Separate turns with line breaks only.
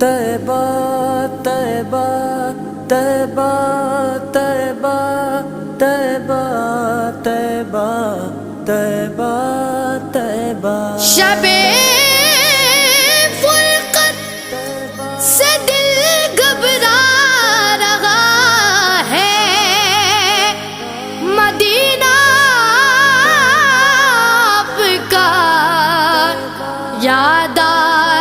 तैबा तैबा तैबा तैबा तैबा तैबा तैबा तैबा
शबे फुरकत से दिल घबरा रहा है, मदीना आपका याद आ